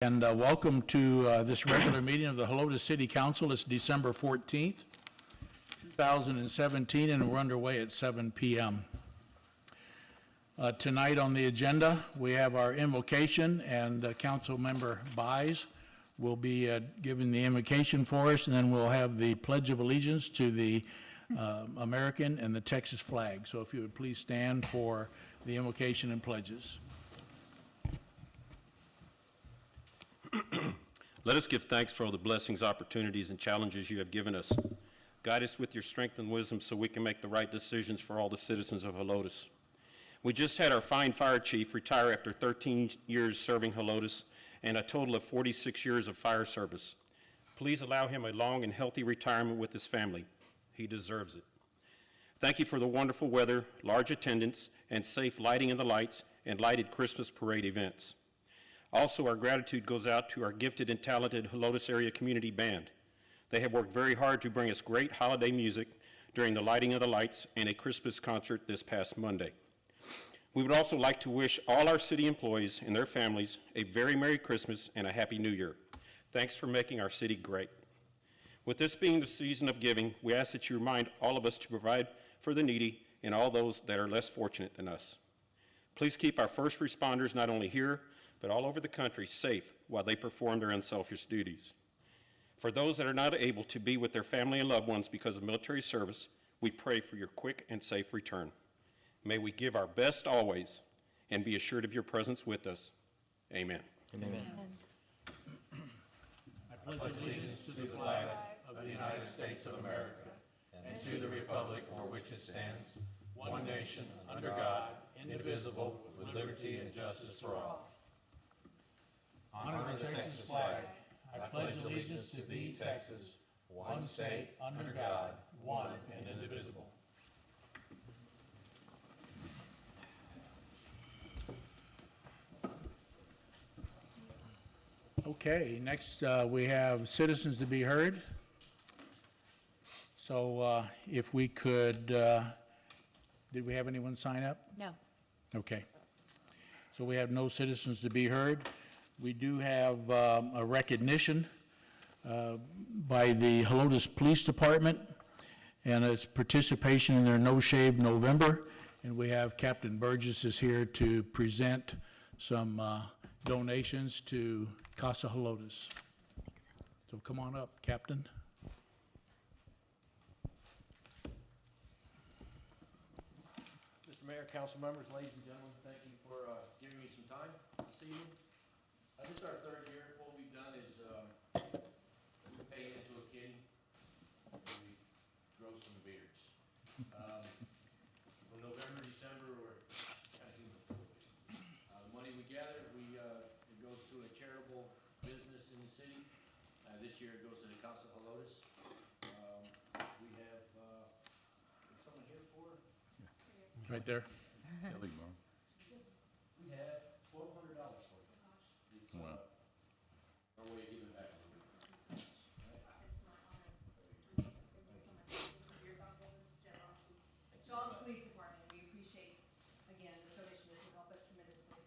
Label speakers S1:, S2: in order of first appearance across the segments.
S1: And welcome to this regular meeting of the Helotes City Council. It's December 14th, 2017, and we're underway at 7 p.m. Tonight on the agenda, we have our invocation, and Council Member Buys will be giving the invocation for us, and then we'll have the Pledge of Allegiance to the American and the Texas flag. So if you would please stand for the invocation and pledges.
S2: Let us give thanks for all the blessings, opportunities, and challenges you have given us. Guide us with your strength and wisdom so we can make the right decisions for all the citizens of Helotes. We just had our fine fire chief retire after 13 years serving Helotes and a total of 46 years of fire service. Please allow him a long and healthy retirement with his family. He deserves it. Thank you for the wonderful weather, large attendance, and safe lighting in the lights and lighted Christmas parade events. Also, our gratitude goes out to our gifted and talented Helotes area community band. They have worked very hard to bring us great holiday music during the lighting of the lights and a Christmas concert this past Monday. We would also like to wish all our city employees and their families a very Merry Christmas and a Happy New Year. Thanks for making our city great. With this being the season of giving, we ask that you remind all of us to provide for the needy and all those that are less fortunate than us. Please keep our first responders not only here, but all over the country safe while they perform their unselfish duties. For those that are not able to be with their family and loved ones because of military service, we pray for your quick and safe return. May we give our best always and be assured of your presence with us. Amen.
S3: Amen.
S1: I pledge allegiance to the flag of the United States of America and to the republic for which it stands, one nation, under God, indivisible, with liberty and justice for all. Honor the Texas flag. I pledge allegiance to thee, Texas, one state, under God, one and indivisible. Okay, next we have citizens to be heard. So if we could, did we have anyone sign up?
S3: No.
S1: Okay. So we have no citizens to be heard. We do have a recognition by the Helotes Police Department and its participation in their No Shave November. And we have Captain Burgess is here to present some donations to Casa Helotes. So come on up, Captain.
S4: Mr. Mayor, council members, ladies and gentlemen, thank you for giving me some time this evening. This is our third year. What we've done is we pay into a kitty and we grow some beards. From November, December, we're actually the money we gather, it goes to a charitable business in the city. This year it goes to the Casa Helotes. We have is someone here for?
S1: Right there.
S4: We have $1,200 for it. It's our way of giving back a little bit.
S5: To all the police department, we appreciate, again, this donation. This will help us tremendously.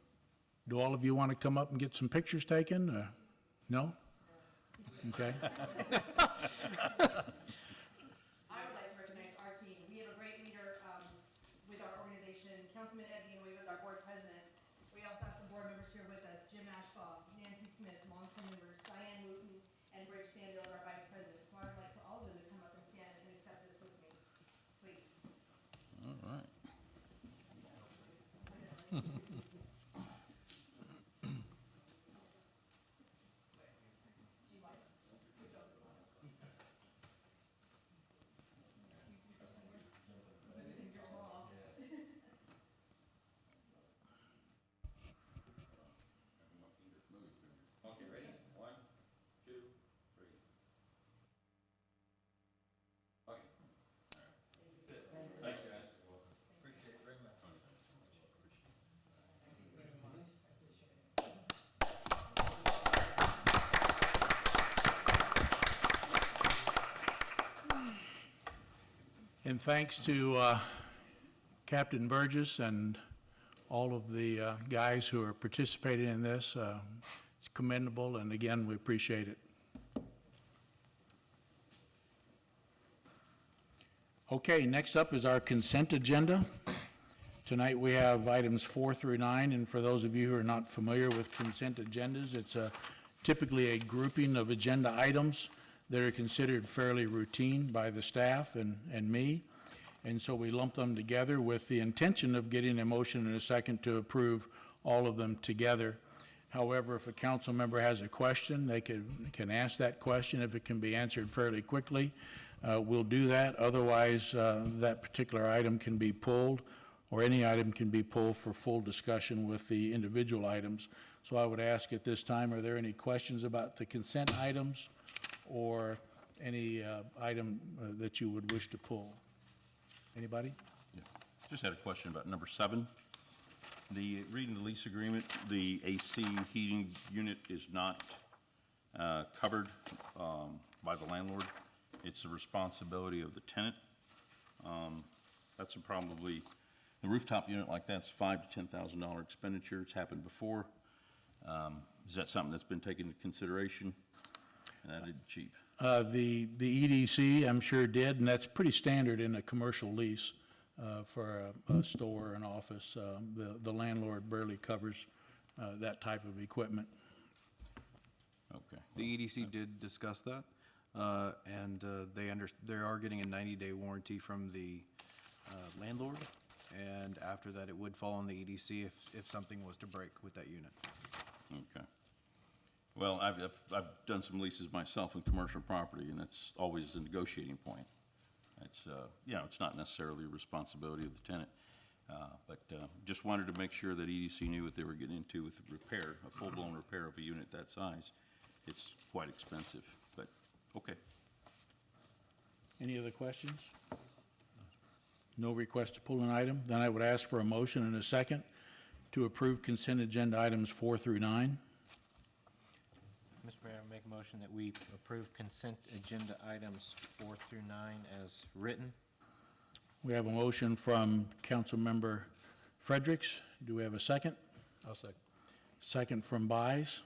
S1: Do all of you want to come up and get some pictures taken? No? Okay.
S5: I would like to recognize our team. We have a great leader with our organization. Councilman Ed Villanueva is our board president. We also have some board members here with us. Jim Ashbaugh, Nancy Smith, long-term members, Diane Wooten, and Bridge Standill is our vice president. So I would like for all of them to come up and stand and accept this with me, please.
S3: All right.
S2: Okay, ready? 1, 2, 3. Okay. Thanks, guys.
S3: Appreciate it very much.
S1: And thanks to Captain Burgess and all of the guys who are participating in this. It's commendable, and again, we appreciate it. Okay, next up is our consent agenda. Tonight, we have items 4 through 9, and for those of you who are not familiar with consent agendas, it's typically a grouping of agenda items that are considered fairly routine by the staff and me, and so we lump them together with the intention of getting a motion and a second to approve all of them together. However, if a council member has a question, they can ask that question. If it can be answered fairly quickly, we'll do that. Otherwise, that particular item can be pulled, or any item can be pulled for full discussion with the individual items. So I would ask at this time, are there any questions about the consent items or any item that you would wish to pull? Anybody?
S3: Yeah. Just had a question about number 7. Reading the lease agreement, the AC heating unit is not covered by the landlord. It's the responsibility of the tenant. That's probably, the rooftop unit like that's $5,000 to $10,000 expenditure. It's happened before. Is that something that's been taken into consideration? And that isn't cheap.
S1: The EDC, I'm sure did, and that's pretty standard in a commercial lease for a store or an office. The landlord barely covers that type of equipment.
S3: Okay.
S6: The EDC did discuss that, and they are getting a 90-day warranty from the landlord, and after that, it would fall on the EDC if something was to break with that unit.
S3: Okay. Well, I've done some leases myself in commercial property, and it's always a negotiating point. It's, it's not necessarily a responsibility of the tenant, but just wanted to make sure that EDC knew what they were getting into with the repair, a full-blown repair of a unit that size. It's quite expensive, but, okay.
S1: Any other questions? No request to pull an item? Then I would ask for a motion and a second to approve consent agenda items 4 through 9.
S7: Mr. Mayor, I make a motion that we approve consent agenda items 4 through 9 as written.
S1: We have a motion from Councilmember Fredericks. Do we have a second?
S2: I'll second.
S1: Second from Buys.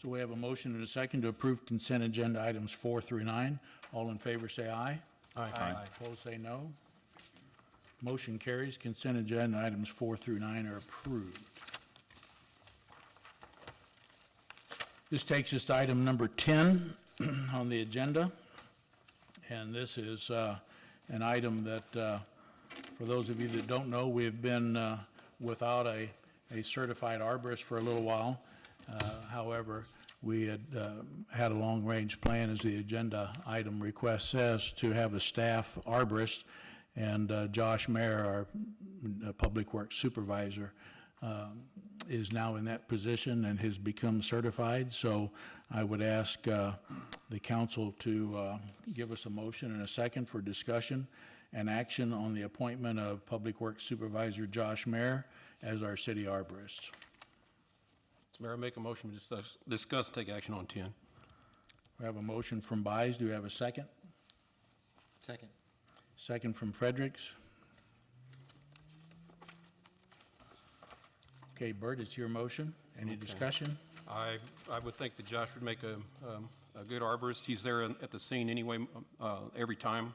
S1: So we have a motion and a second to approve consent agenda items 4 through 9. All in favor, say aye.
S2: Aye.
S1: Opposed, say no. Motion carries. Consent agenda items 4 through 9 are approved. This takes us to item number 10 on the agenda, and this is an item that, for those of you that don't know, we have been without a certified arborist for a little while. However, we had had a long-range plan, as the agenda item request says, to have a staff arborist, and Josh Mayer, our Public Works Supervisor, is now in that position and has become certified. So I would ask the council to give us a motion and a second for discussion and action on the appointment of Public Works Supervisor Josh Mayer as our city arborist.
S2: Mr. Mayor, I make a motion to discuss, take action on 10.
S1: We have a motion from Buys. Do we have a second?
S7: Second.
S1: Second from Fredericks. Okay, Bert, it's your motion. Any discussion?
S2: I would think that Josh would make a good arborist. He's there at the scene anyway, every time,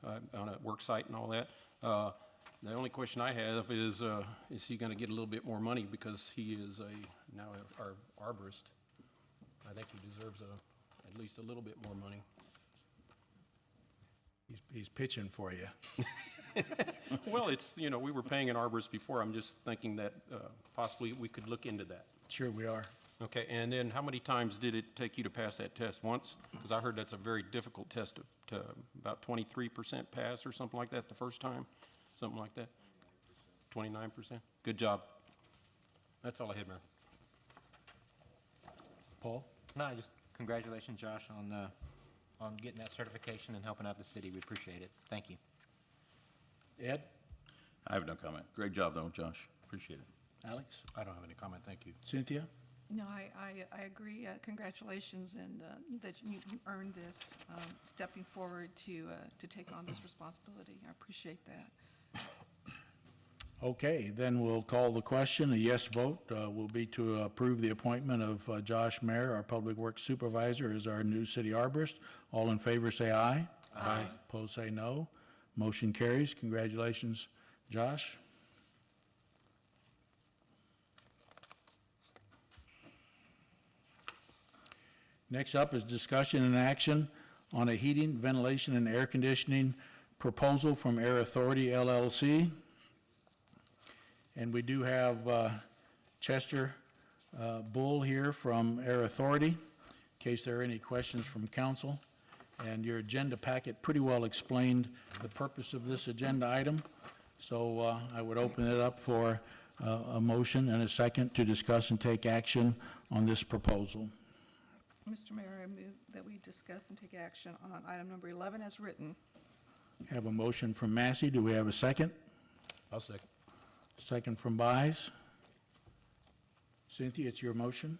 S2: on a work site and all that. The only question I have is he going to get a little bit more money because he is now our arborist? I think he deserves at least a little bit more money.
S1: He's pitching for you.
S2: Well, we were paying an arborist before. I'm just thinking that possibly we could look into that.
S1: Sure we are.
S2: Okay, and then how many times did it take you to pass that test? Once? Because I heard that's a very difficult test to about 23% pass or something like that the first time, something like that? 29%? Good job. That's all I had, Mayor.
S1: Paul?
S7: No, just congratulations, Josh, on getting that certification and helping out the city. We appreciate it. Thank you.
S1: Ed?
S3: I have no comment. Great job, though, Josh. Appreciate it.
S1: Alex?
S2: I don't have any comment, thank you.
S1: Cynthia?
S8: No, I agree. Congratulations, and that you earned this, stepping forward to take on this responsibility. I appreciate that.
S1: Okay, then we'll call the question. A yes vote will be to approve the appointment of Josh Mayer, our Public Works Supervisor, as our new city arborist. All in favor, say aye. Aye. Opposed, say no. Motion carries. Congratulations, Josh. Next up is discussion and action on a heating, ventilation, and air conditioning proposal from Air Authority LLC. And we do have Chester Bull here from Air Authority, in case there are any questions from council. And your agenda packet pretty well explained the purpose of this agenda item. So I would open it up for a motion and a second to discuss and take action on this proposal.
S8: Mr. Mayor, I move that we discuss and take action on item number 11 as written.
S1: Have a motion from Massey. Do we have a second?
S7: I'll second.
S1: Second from Buys. Cynthia, it's your motion.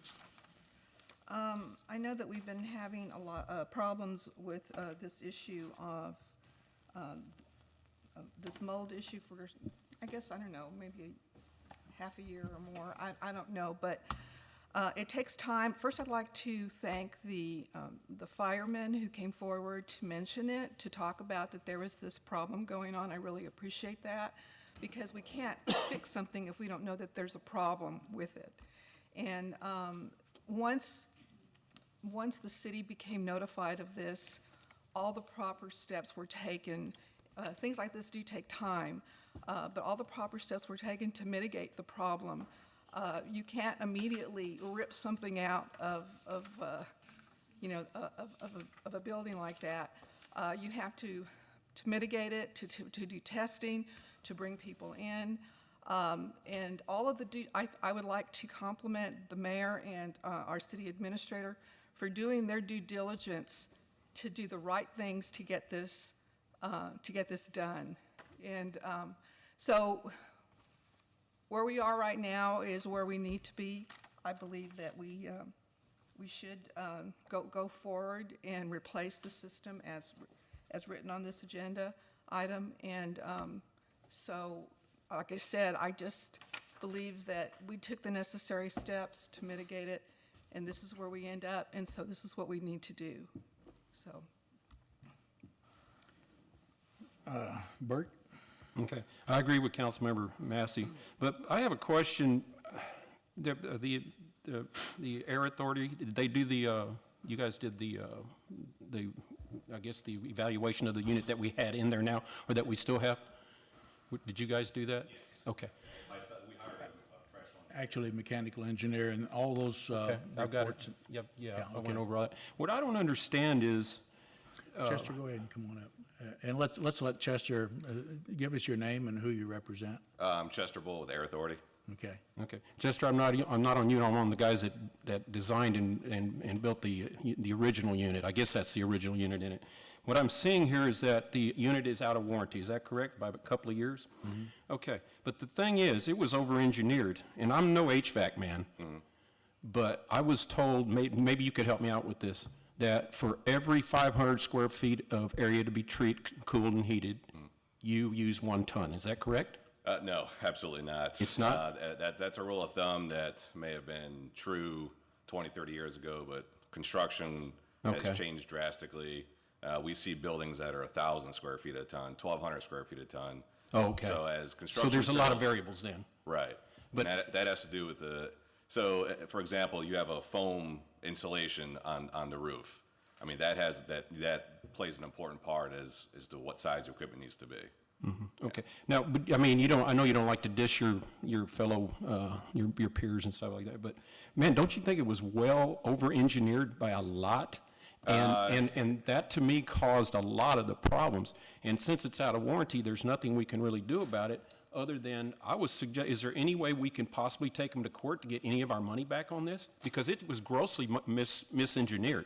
S8: I know that we've been having a lot of problems with this issue of this mold issue for, I guess, I don't know, maybe half a year or more. I don't know, but it takes time. First, I'd like to thank the firemen who came forward to mention it, to talk about that there was this problem going on. I really appreciate that, because we can't fix something if we don't know that there's a problem with it. And once the city became notified of this, all the proper steps were taken. Things like this do take time, but all the proper steps were taken to mitigate the problem. You can't immediately rip something out of a building like that. You have to mitigate it, to do testing, to bring people in. And all of the, I would like to compliment the mayor and our city administrator for doing their due diligence to do the right things to get this done. And so where we are right now is where we need to be. I believe that we should go forward and replace the system as written on this agenda item. And so, like I said, I just believe that we took the necessary steps to mitigate it, and this is where we end up, and so this is what we need to do. So,
S1: Bert?
S2: Okay, I agree with Councilmember Massey, but I have a question. The Air Authority, did they do you guys did I guess the evaluation of the unit that we had in there now, or that we still have? Did you guys do that? Yes. Okay.
S3: We hired a fresh one.
S1: Actually, mechanical engineer and all those
S2: Okay, I've got it.
S1: reports.
S2: Yep, yeah, I
S1: okay.
S2: went over all that. What I don't understand is,
S1: Chester, go ahead and come on up. And let's let Chester give us your name and who you represent.
S9: I'm Chester Bull with Air Authority.
S1: Okay.
S2: okay, Chester, I'm not on you, I'm on the guys that designed and built the original unit. I guess that's the original unit in it. What I'm seeing here is that the unit is out of warranty, is that correct, by a couple of years? Mm-hmm. Okay, but the thing is, it was over-engineered, and I'm no HVAC man, but I was told, maybe you could help me out with this, that for every 500 square feet of area to be treated, cooled, and heated, you use 1 ton, is that correct?
S9: No, absolutely not.
S2: It's not?
S9: That's a rule of thumb that may have been true 20, 30 years ago, but construction
S2: Okay.
S9: has changed drastically. We see buildings that are 1,000 square feet a ton, 1,200 square feet a ton.
S2: Oh, okay.
S9: So as construction.
S2: So there's a lot of
S9: materials-
S2: variables then?
S9: Right.
S2: But-
S9: And that has to do with for example, you have a foam insulation on the roof. I mean, that plays an important part as to what size the equipment needs to be.
S2: Okay. Now, but, I mean, I know you don't like to dish your fellow, your peers and stuff like that, but, man, don't you think it was well over-engineered by a lot? And that, to me, caused a lot of the problems. And since it's out of warranty, there's nothing we can really do about it, other than, is there any way we can possibly take them to court to get any of our money back on this? Because it was grossly misengineered,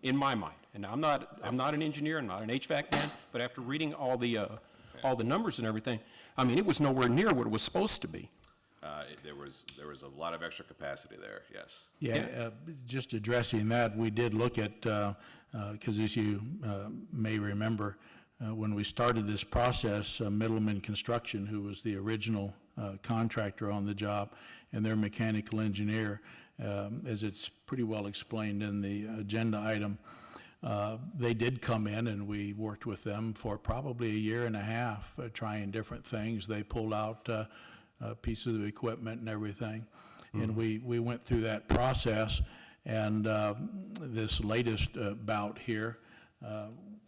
S2: in my mind. And I'm not an engineer, I'm not an HVAC man, but after reading all the numbers and everything, I mean, it was nowhere near what it was supposed to be.
S9: There was a lot of extra capacity there, yes.
S1: Yeah, just addressing that, we did look at, because as you may remember, when we started this process, Middleman Construction, who was the original contractor on the job, and their mechanical engineer, as it's pretty well explained in the agenda item. They did come in, and we worked with them for probably a year and a half, trying different things. They pulled out pieces of equipment and everything, and we went through that process. And this latest bout here,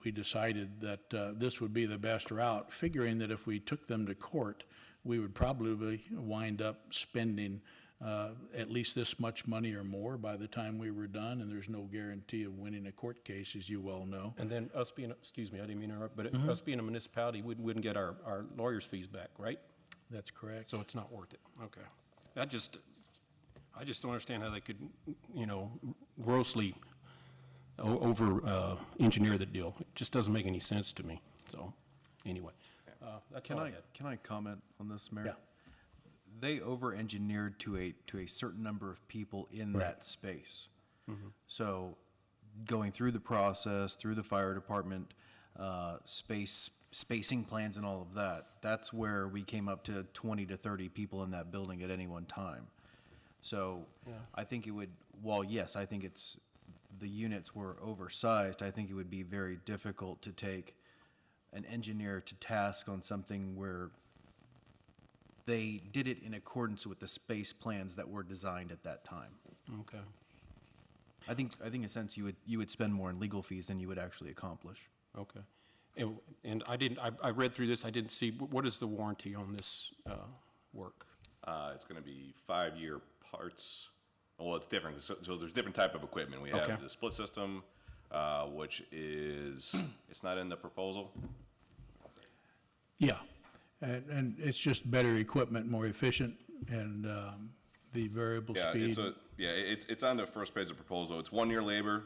S1: we decided that this would be the best route, figuring that if we took them to court, we would probably wind up spending at least this much money or more by the time we were done, and there's no guarantee of winning a court case, as you well know.
S2: And then us being, excuse me, I didn't mean to interrupt, but us being a municipality, we wouldn't get our lawyers' fees back, right?
S1: That's correct.
S2: So it's not worth it, okay. I just don't understand how they could, grossly over-engineer the deal. It just doesn't make any sense to me, so, anyway. That's all I had.
S6: Can I comment on this, Mayor?
S1: Yeah.
S6: They over-engineered to a certain number of people in that space. So going through the process, through the fire department, spacing plans and all of that, that's where we came up to 20 to 30 people in that building at any one time. So I think it would, while yes, I think the units were oversized, I think it would be very difficult to take an engineer to task on something where they did it in accordance with the space plans that were designed at that time.
S2: Okay.
S6: I think in a sense you would spend more in legal fees than you would actually accomplish.
S2: Okay. And I read through this, I didn't see, what is the warranty on this work?
S9: It's going to be 5-year parts. Well, it's different. So there's different type of equipment. We have
S2: Okay.
S9: the split system, which is, it's not in the proposal.
S1: Yeah, and it's just better equipment, more efficient, and the variable
S9: Yeah,
S1: speed.
S9: it's on the first page of the proposal. It's 1-year labor,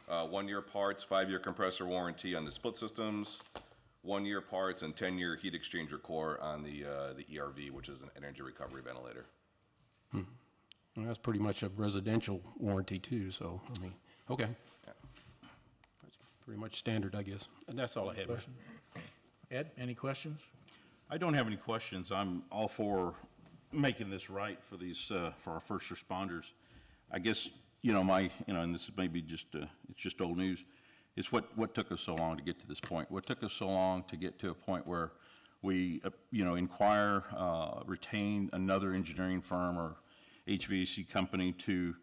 S9: 1-year parts, 5-year compressor warranty on the split systems, 1-year parts, and 10-year heat exchanger core on the ERV, which is an energy recovery ventilator.
S2: Well, that's pretty much a residential warranty too, so, I mean, okay. That's pretty much standard, I guess. And that's all I had, Mayor.
S1: Ed, any questions?
S3: I don't have any questions. I'm all for making this right for these, for our first responders. I guess, and this is maybe just, it's just old news. It's what took us so long to get to this point? What took us so long to get to a point where we, retain another engineering firm or HVAC company to,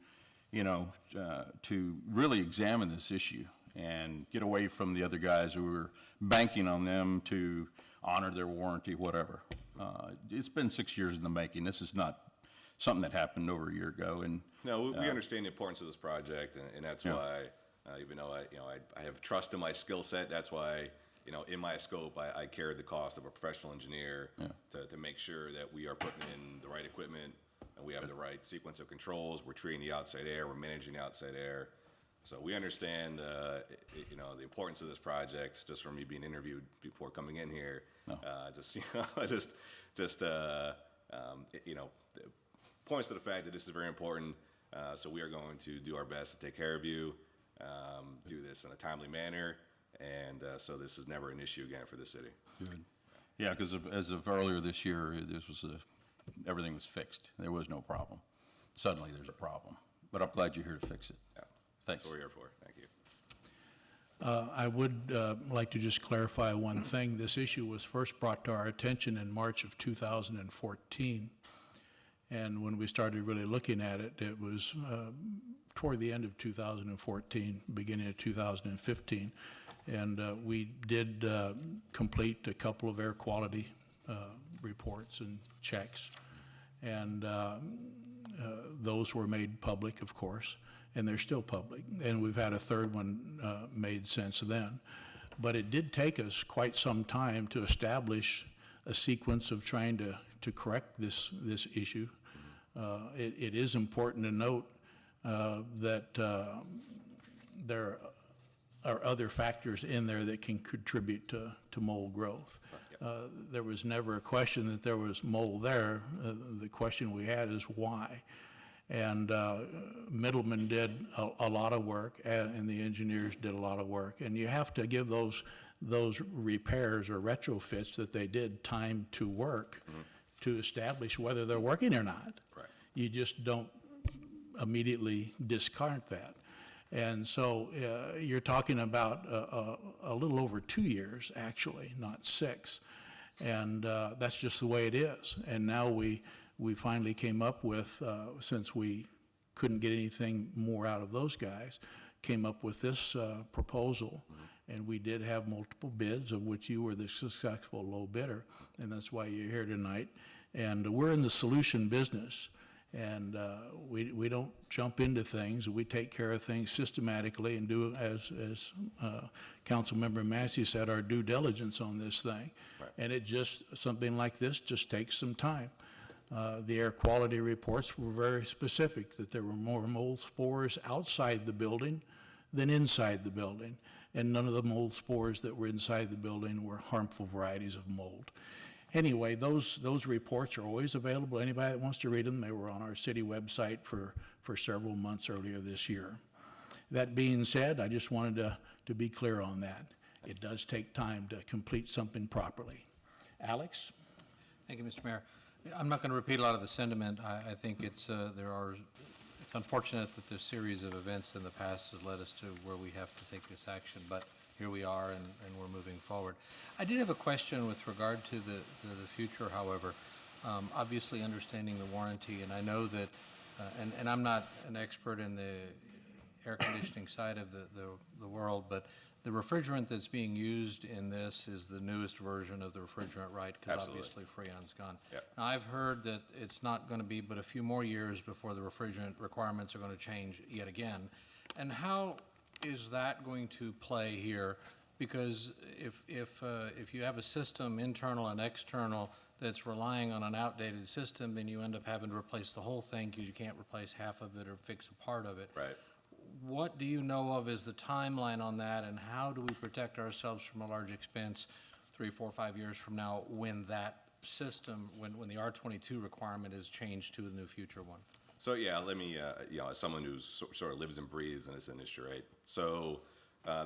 S3: to really examine this issue and get away from the other guys who were banking on them to honor their warranty, whatever. It's been 6 years in the making. This is not something that happened over a year ago, and.
S9: No, we understand the importance of this project, and that's
S3: Yeah.
S9: why, even though I have trust in my skill set, that's why, in my scope, I carried the cost of a professional engineer to make sure that we are putting in the right equipment and we have the right sequence of controls. We're treating the outside air, we're managing the outside air. So we understand, the importance of this project, just from me being interviewed before coming in here. Points to the fact that this is very important. So we are going to do our best to take care of you, do this in a timely manner, and so this is never an issue again for the city.
S3: Good. Yeah, because as of earlier this year, everything was fixed. There was no problem. Suddenly, there's a problem. But I'm glad you're here to fix it.
S9: Yeah.
S3: Thanks.
S9: That's what we're here for. Thank you.
S1: I would like to just clarify one thing. This issue was first brought to our attention in March of 2014. And when we started really looking at it, it was toward the end of 2014, beginning of 2015. And we did complete a couple of air quality reports and checks. And those were made public, of course, and they're still public. And we've had a third one made since then. But it did take us quite some time to establish a sequence of trying to correct this issue. It is important to note that there are other factors in there that can contribute to mold growth. There was never a question that there was mold there. The question we had is why. And Middleman did a lot of work, and the engineers did a lot of work. And you have to give those repairs or retrofits that they did time to work to establish whether they're working or not.
S9: Right.
S1: You just don't immediately discard that. And so you're talking about a little over 2 years, actually, not 6. And that's just the way it is. And now we finally came up with, since we couldn't get anything more out of those guys, came up with this proposal. And we did have multiple bids, of which you were the successful low bidder, and that's why you're here tonight. And we're in the solution business. And we don't jump into things. We take care of things systematically and do, as Councilmember Massey said, our due diligence on this thing.
S9: Right.
S1: And it just, something like this just takes some time. The air quality reports were very specific, that there were more mold spores outside the building than inside the building. And none of the mold spores that were inside the building were harmful varieties of mold. Anyway, those reports are always available. Anybody that wants to read them, they were on our city website for several months earlier this year. That being said, I just wanted to be clear on that. It does take time to complete something properly. Alex?
S7: Thank you, Mr. Mayor. I'm not going to repeat a lot of the sentiment. I think it's unfortunate that the series of events in the past has led us to where we have to take this action, but here we are, and we're moving forward. I did have a question with regard to the future, however. Obviously, understanding the warranty, and I know that, and I'm not an expert in the air conditioning side of the world, but the refrigerant that's being used in this is the newest version of the refrigerant, right? Because
S9: Absolutely.
S7: obviously Freon's gone.
S9: Yep.
S7: Now, I've heard that it's not going to be but a few more years before the refrigerant requirements are going to change yet again. And how is that going to play here? Because if you have a system, internal and external, that's relying on an outdated system, then you end up having to replace the whole thing because you can't replace half of it or fix a part of it.
S9: Right.
S7: What do you know of as the timeline on that, and how do we protect ourselves from a large expense 3, 4, 5 years from now when that system, when the R-22 requirement is changed to the new future one?
S9: So, yeah, let me, as someone who sort of lives and breathes in this industry, right? So,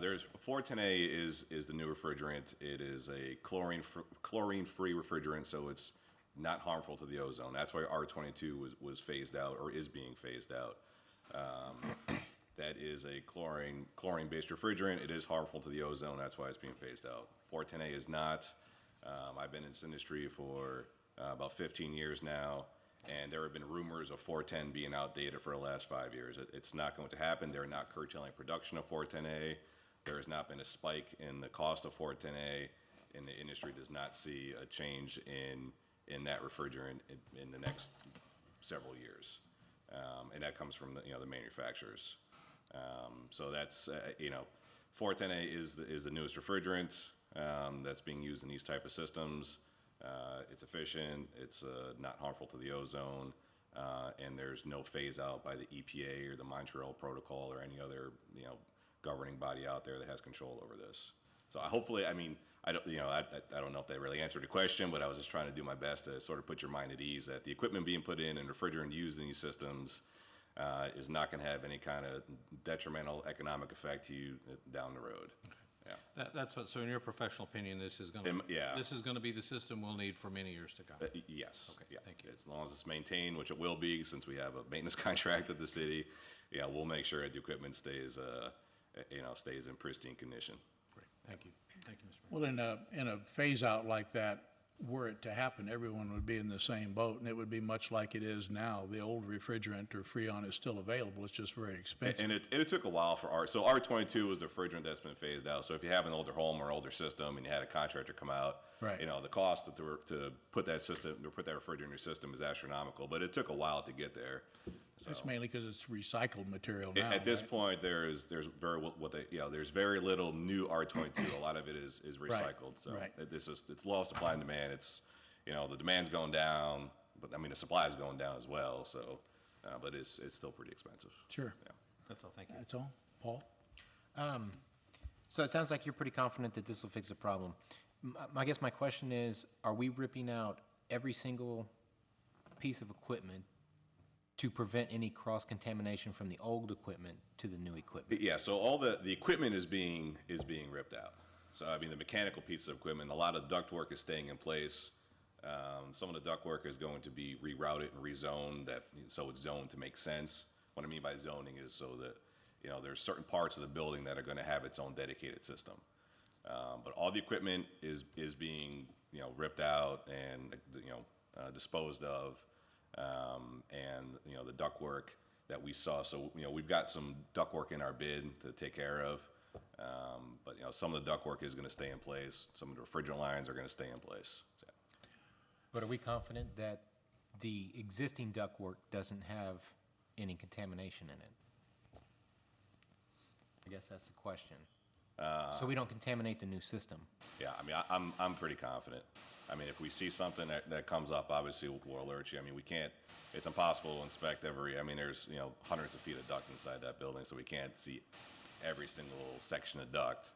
S9: there's 410A is the new refrigerant. It is a chlorine-free refrigerant, so it's not harmful to the ozone. That's why R-22 was phased out, or is being phased out. That is a chlorine-based refrigerant. It is harmful to the ozone. That's why it's being phased out. 410A is not. I've been in this industry for about 15 years now, and there have been rumors of 410 being outdated for the last 5 years. It's not going to happen. They're not curtailing production of 410A. There has not been a spike in the cost of 410A, and the industry does not see a change in that refrigerant in the next several years. And that comes from the manufacturers. So that's, 410A is the newest refrigerant that's being used in these type of systems. It's efficient, it's not harmful to the ozone, and there's no phase out by the EPA or the Montreal Protocol or any other, governing body out there that has control over this. So hopefully, I don't know if that really answered the question, but I was just trying to do my best to sort of put your mind at ease that the equipment being put in and refrigerant used in these systems is not going to have any kind of detrimental economic effect to you down the road. Yeah.
S7: That's what, so in your professional opinion, this is going to,
S9: Yeah.
S7: this is going to be the system we'll need for many years to come?
S9: Yes.
S7: Okay,
S9: Yeah.
S7: thank you.
S9: As long as it's maintained, which it will be, since we have a maintenance contract with the city, we'll make sure that the equipment stays in pristine condition.
S7: Great, thank you. Thank you, Mr. Mayor.
S1: Well, in a phase-out like that, were it to happen, everyone would be in the same boat, and it would be much like it is now. The old refrigerant or Freon is still available, it's just very expensive.
S9: And it took a while for R22 was the refrigerant that's been phased out. So if you have an older home or older system and you had a contractor come out,
S1: Right.
S9: The cost to put that refrigerant in your system is astronomical, but it took a while to get there. So
S1: It's mainly because it's recycled material now,
S9: at this
S1: right?
S9: point, there's very little new R22. A lot of it is recycled. So
S1: right.
S9: It's law of supply and demand. It's, the demand's going down, but the supply is going down as well. So, but it's still pretty expensive.
S1: Sure.
S9: Yeah.
S7: That's all, thank you.
S1: That's all. Paul?
S7: So it sounds like you're pretty confident that this will fix the problem. I guess my question is, are we ripping out every single piece of equipment to prevent any cross-contamination from the old equipment to the new equipment?
S9: Yeah, so all the equipment is being ripped out. So, the mechanical pieces of equipment, a lot of ductwork is staying in place. Some of the ductwork is going to be rerouted and rezoned so it's zoned to make sense. What I mean by zoning is so that, there's certain parts of the building that are gonna have its own dedicated system. But all the equipment is being, ripped out and, disposed of. And, the ductwork that we saw, so, we've got some ductwork in our bid to take care of. But, some of the ductwork is gonna stay in place. Some of the refrigerant lines are gonna stay in place. So,
S10: But are we confident that the existing ductwork doesn't have any contamination in it? I guess that's the question. So we don't contaminate the new system?
S9: Yeah, I mean, I'm pretty confident. I mean, if we see something that comes up, obviously we'll alert you. I mean, it's impossible to inspect there's, hundreds of feet of duct inside that building, so we can't see every single section of duct.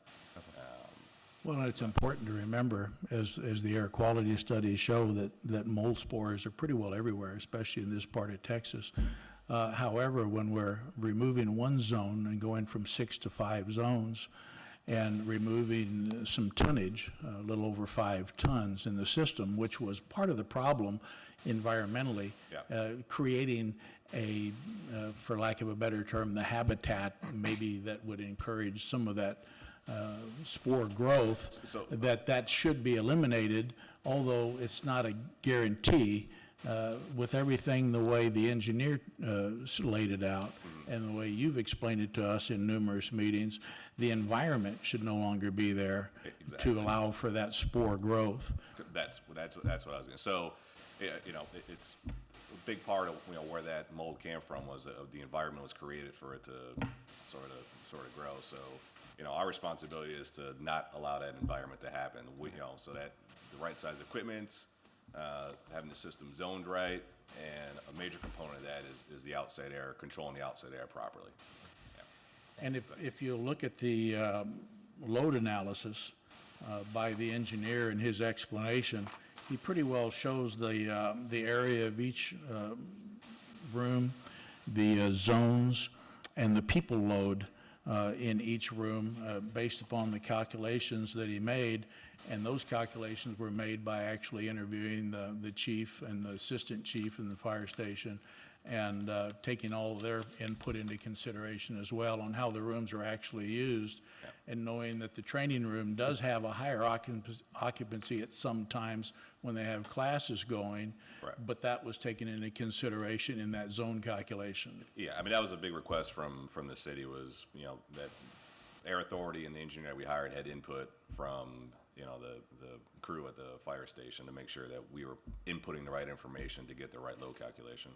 S1: Well, it's important to remember, as the air quality studies show, that mold spores are pretty well everywhere, especially in this part of Texas. However, when we're removing one zone and going from 6 to 5 zones and removing some tonnage, a little over 5 tons in the system, which was part of the problem environmentally,
S9: Yeah.
S1: creating for lack of a better term, the habitat maybe that would encourage some of that spore growth,
S9: So-
S1: that should be eliminated, although it's not a guarantee. With everything the way the engineer laid it out and the way you've explained it to us in numerous meetings, the environment should no longer be there
S9: Exactly.
S1: to allow for that spore growth.
S9: That's what I was gonna, so, it's a big part of, where that mold came from was the environment was created for it to sort of grow. So, our responsibility is to not allow that environment to happen. So that the right size equipment, having the system zoned right, and a major component of that is the outside air, controlling the outside air properly.
S1: And if you look at the load analysis by the engineer and his explanation, he pretty well shows the area of each room, the zones, and the people load in each room based upon the calculations that he made. And those calculations were made by actually interviewing the chief and the assistant chief in the fire station and taking all of their input into consideration as well on how the rooms are actually used, and knowing that the training room does have a higher occupancy at some times when they have classes going.
S9: Right.
S1: But that was taken into consideration in that zone calculation.
S9: Yeah, I mean, that was a big request from the city was, that Air Authority and the engineer we hired had input from, the crew at the fire station to make sure that we were inputting the right information to get the right load calculation.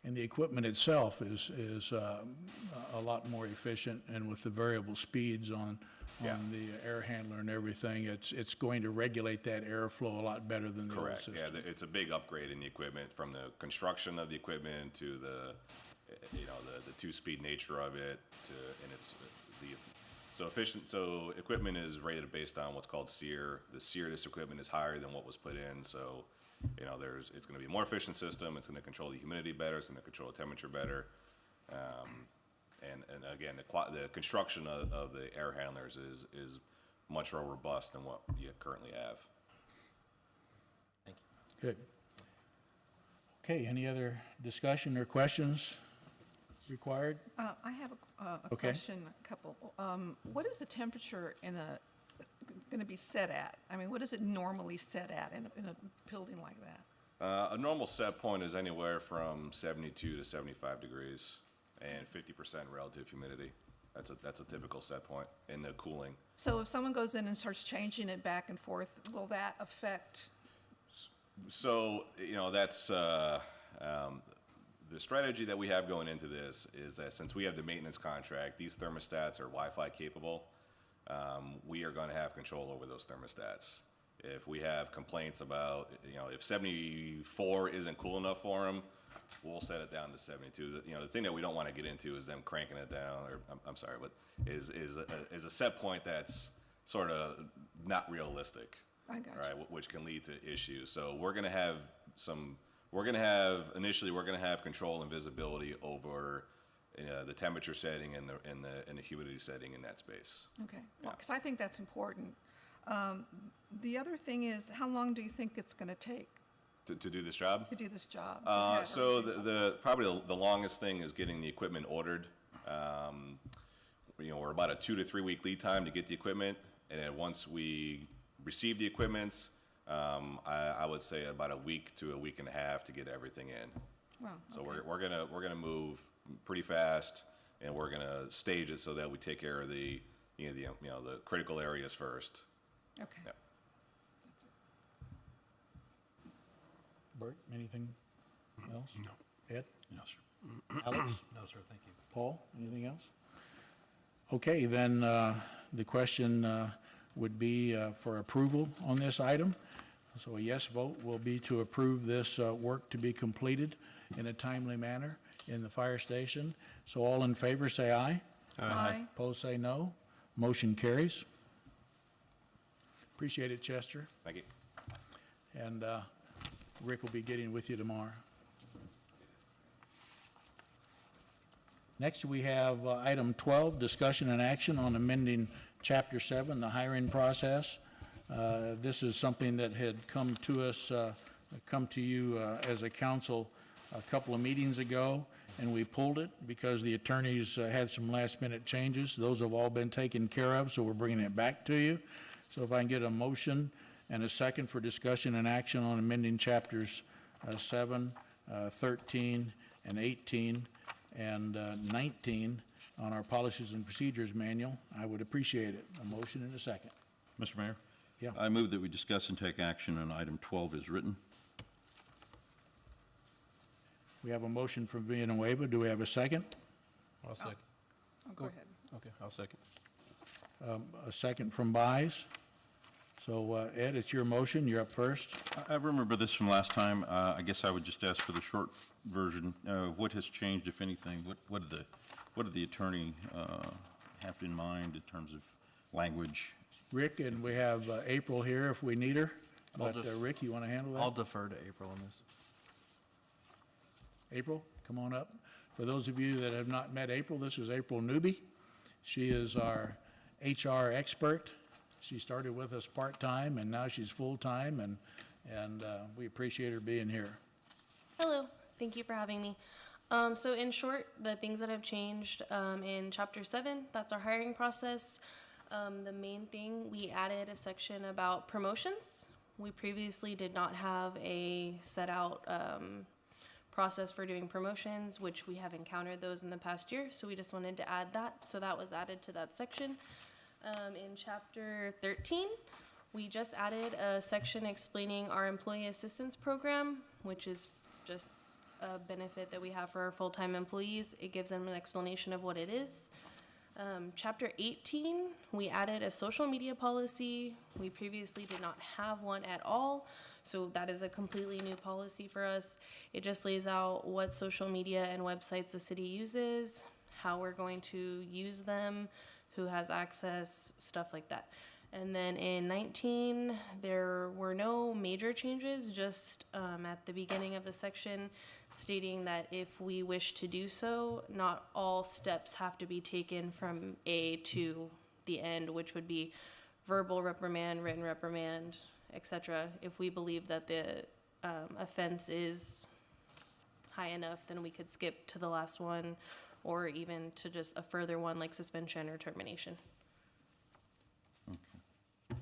S1: And the equipment itself is a lot more efficient, and with the variable speeds on
S9: Yeah.
S1: the air handler and everything, it's going to regulate that airflow a lot better than the old
S9: Correct,
S1: system.
S9: yeah, it's a big upgrade in the equipment, from the construction of the equipment to the two-speed nature of it, so equipment is rated based on what's called SEER. The SEER of this equipment is higher than what was put in, so, it's gonna be a more efficient system, it's gonna control the humidity better, it's gonna control the temperature better. And again, the construction of the air handlers is much more robust than what you currently have.
S10: Thank you.
S1: Good. Okay, any other discussion or questions required?
S8: I have a
S1: Okay.
S8: question, a couple. What is the temperature going to be set at? I mean, what is it normally set at in a building like that?
S9: A normal set point is anywhere from 72 to 75 degrees and 50% relative humidity. That's a typical set point in the cooling.
S8: So if someone goes in and starts changing it back and forth, will that affect?
S9: So, that's, the strategy that we have going into this is that since we have the maintenance contract, these thermostats are Wi-Fi capable. We are gonna have control over those thermostats. If we have complaints about, if 74 isn't cool enough for them, we'll set it down to 72. The thing that we don't wanna get into is them cranking it down, or, I'm sorry, but is a set point that's sort of not realistic.
S8: I got you.
S9: Right, which can lead to issues. So initially, we're gonna have control and visibility over the temperature setting and the humidity setting in that space.
S8: Okay, well, because I think that's important. The other thing is, how long do you think it's going to take
S9: To do this job?
S8: to do this job? to have
S9: So
S8: everything?
S9: probably the longest thing is getting the equipment ordered. We're about a 2 to 3 week lead time to get the equipment, and then once we receive the equipment, I would say about a week to a week and a half to get everything in.
S8: Wow,
S9: So
S8: okay.
S9: we're gonna move pretty fast, and we're gonna stage it so that we take care of the critical areas first.
S8: Okay.
S9: Yep.
S1: Bert, anything else? No. Ed?
S3: No, sir.
S1: Alex?
S7: No, sir, thank you.
S1: Paul, anything else? Okay, then the question would be for approval on this item. So a yes vote will be to approve this work to be completed in a timely manner in the fire station. So all in favor, say aye.
S8: Aye.
S1: Opposed, say no. Motion carries. Appreciate it, Chester.
S9: Thank you.
S1: And Rick will be getting with you tomorrow. Next, we have item 12, discussion and action on amending Chapter 7, the hiring process. This is something that had come to us, come to you as a council a couple of meetings ago, and we pulled it because the attorneys had some last-minute changes. Those have all been taken care of, so we're bringing it back to you. So if I can get a motion and a second for discussion and action on amending Chapters 7, 13, and 18, and 19 on our Policies and Procedures Manual, I would appreciate it. A motion and a second.
S3: Mr. Mayor?
S1: Yeah.
S3: I move that we discuss and take action on item 12 as written.
S1: We have a motion from Villanueva. Do we have a second?
S7: I'll second.
S8: Oh, go ahead.
S7: Okay, I'll second.
S1: A second from Buys. So Ed, it's your motion. You're up first.
S3: I remember this from last time. I guess I would just ask for the short version. What has changed, if anything? What did the attorney have in mind in terms of language?
S1: Rick, and we have April here if we need her. But Rick, you want to handle
S6: I'll
S1: that?
S6: defer to April on this.
S1: April, come on up. For those of you that have not met April, this is April Newby. She is our HR expert. She started with us part-time, and now she's full-time, and we appreciate her being here.
S11: Hello, thank you for having me. So in short, the things that have changed in Chapter 7, that's our hiring process. The main thing, we added a section about promotions. We previously did not have a set-out process for doing promotions, which we have encountered those in the past year, so we just wanted to add that. So that was added to that section. In Chapter 13, we just added a section explaining our employee assistance program, which is just a benefit that we have for our full-time employees. It gives them an explanation of what it is. Chapter 18, we added a social media policy. We previously did not have one at all, so that is a completely new policy for us. It just lays out what social media and websites the city uses, how we're going to use them, who has access, stuff like that. And then in 19, there were no major changes, just at the beginning of the section stating that if we wish to do so, not all steps have to be taken from A to the end, which would be verbal reprimand, written reprimand, etc. If we believe that the offense is high enough, then we could skip to the last one, or even to just a further one like suspension or termination.
S3: Okay.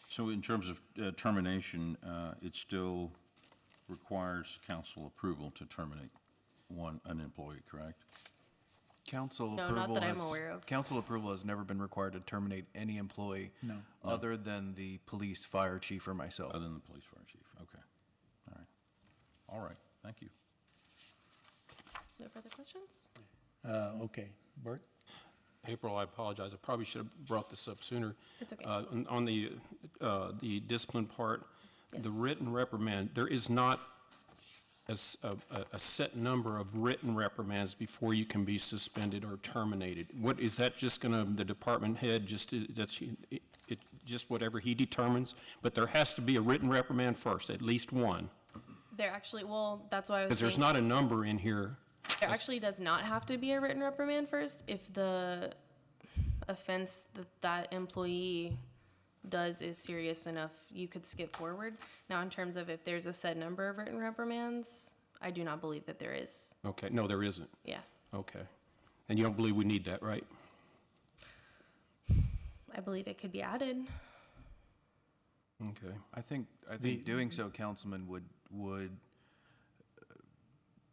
S3: So in terms of termination, it still requires council approval to terminate an employee, correct?
S6: Council
S11: No,
S6: approval
S11: not that I'm
S6: has-
S11: aware of.
S6: Council approval has never been required to terminate any employee.
S1: No.
S6: Other than the police, fire chief, or myself.
S3: Other than the police fire chief, okay. All right. All right, thank you.
S11: No further questions?
S1: Okay, Bert?
S2: April, I apologize. I probably should have brought this up sooner.
S11: It's okay.
S2: On the discipline part, the
S11: Yes.
S2: written reprimand, there is not a set number of written reprimands before you can be suspended or terminated. What, is that just gonna, the department head, just whatever he determines? But there has to be a written reprimand first, at least one,
S11: There actually, well, that's why I was
S2: because there's
S11: saying,
S2: not a number in here.
S11: there actually does not have to be a written reprimand first if the offense that that employee does is serious enough, you could skip forward. Now, in terms of if there's a set number of written reprimands, I do not believe that there is.
S2: Okay, no, there isn't.
S11: Yeah,
S2: Okay. And you don't believe we need that, right?
S11: I believe it could be added.
S2: Okay.
S6: I think doing so, Councilman, would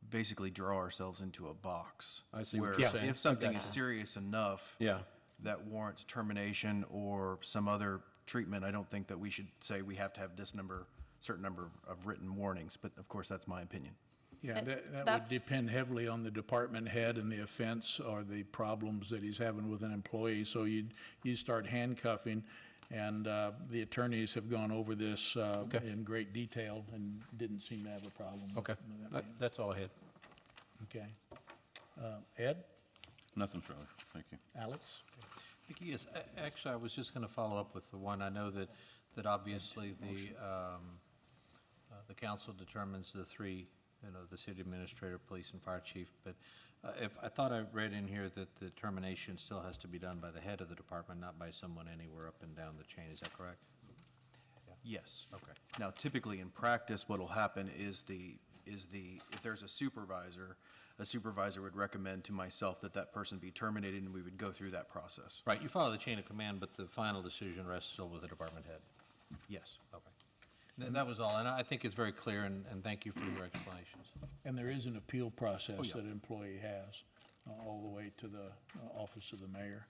S6: basically draw ourselves into a box.
S2: I see what
S6: where
S2: you're saying.
S6: if something
S2: Okay.
S6: is serious enough
S2: Yeah.
S6: that warrants termination or some other treatment, I don't think that we should say we have to have this number, certain number of written warnings, but of course, that's my opinion.
S1: Yeah, that would
S11: That's-
S1: depend heavily on the department head and the offense or the problems that he's having with an employee. So you start handcuffing, and the attorneys have gone over this
S2: Okay.
S1: in great detail and didn't seem to have a problem. with
S2: Okay.
S1: that being-
S2: That's all I had.
S1: Okay. Ed,
S3: Nothing further. Thank you.
S1: Alex?
S7: Thank you. Yes, actually, I was just going to follow up with the one. I know that obviously the council determines the three, the city administrator, police, and fire chief, but I thought I read in here that the termination still has to be done by the head of the department, not by someone anywhere up and down the chain. Is that correct?
S6: Yes.
S7: Okay.
S6: Now, typically in practice, what'll happen is if there's a supervisor would recommend to myself that that person be terminated, and we would go through that process.
S7: Right, you follow the chain of command, but the final decision rests still with the department head.
S6: Yes.
S7: Okay. That was all, and I think it's very clear, and thank you for your explanations.
S1: And there is an appeal process
S6: Oh, yeah.
S1: that an employee has all the way to the office of the mayor,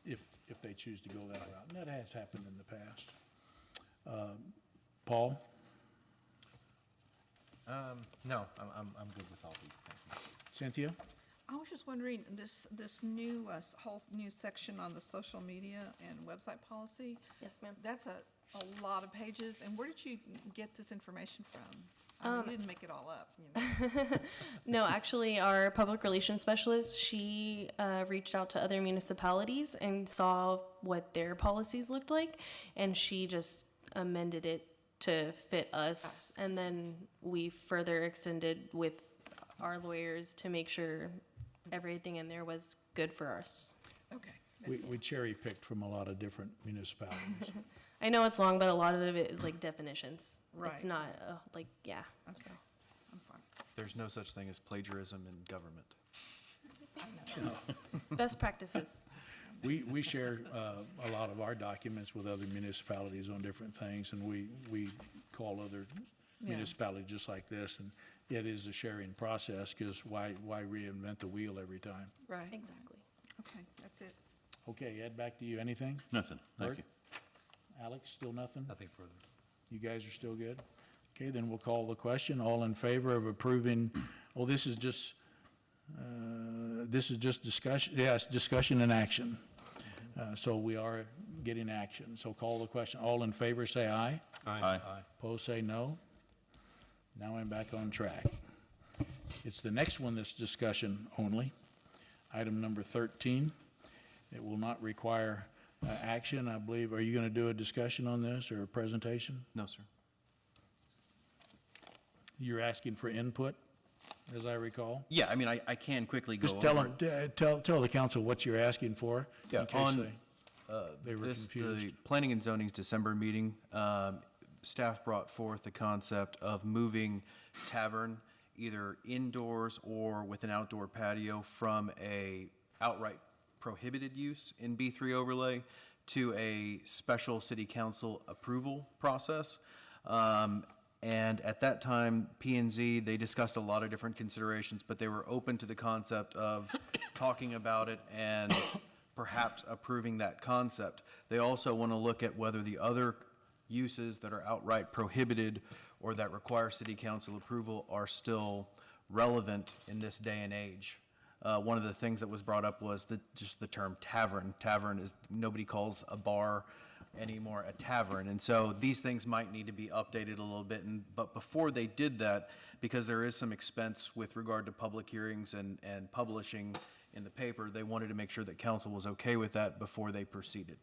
S1: if they choose to go that route. And that has happened in the past. Paul?
S10: No, I'm good with all these, thank you.
S1: Cynthia?
S8: I was just wondering, this new, whole new section on the social media and website policy,
S11: Yes, ma'am.
S8: that's a lot of pages, and where did you get this information from? I mean, you didn't make it all up, you know?
S11: No, actually, our public relations specialist, she reached out to other municipalities and saw what their policies looked like, and she just amended it to fit us. And then we further extended with our lawyers to make sure everything in there was good for us.
S8: Okay.
S1: We cherry-picked from a lot of different municipalities.
S11: I know it's long, but a lot of it is like definitions.
S8: Right.
S11: It's not yeah.
S8: Okay, I'm fine.
S6: There's no such thing as plagiarism in government.
S11: Best practices.
S1: We share a lot of our documents with other municipalities on different things, and we call other
S8: Yeah.
S1: municipalities just like this, and it is a sharing process, because why reinvent the wheel every time?
S8: Right.
S11: Exactly.
S8: Okay, that's it.
S1: Okay, Ed, back to you. Anything?
S3: Nothing. Thank
S1: Bert?
S3: you.
S1: Alex, still nothing?
S7: Nothing further.
S1: You guys are still good? Okay, then we'll call the question. All in favor of approving, this is just discussion, yes, discussion and action. So we are getting action. So call the question. All in favor, say aye.
S3: Aye.
S1: Opposed, say no. Now I'm back on track. It's the next one that's discussion only. Item number 13. It will not require action, I believe. Are you going to do a discussion on this or a presentation?
S6: No, sir.
S1: You're asking for input, as I recall?
S6: Yeah, I mean, I can quickly go
S1: Just
S6: over.
S1: tell the council what you're asking for.
S6: Yeah,
S1: in case
S6: on,
S1: they were
S6: the
S1: confused.
S6: Planning and Zoning's December meeting, staff brought forth the concept of moving tavern either indoors or with an outdoor patio from a outright prohibited use in B3 overlay to a special city council approval process. And at that time, P and Z, they discussed a lot of different considerations, but they were open to the concept of talking about it and perhaps approving that concept. They also want to look at whether the other uses that are outright prohibited or that require city council approval are still relevant in this day and age. One of the things that was brought up was just the term tavern. Tavern is, nobody calls a bar anymore a tavern. And so these things might need to be updated a little bit. But before they did that, because there is some expense with regard to public hearings and publishing in the paper, they wanted to make sure that council was okay with that before they proceeded.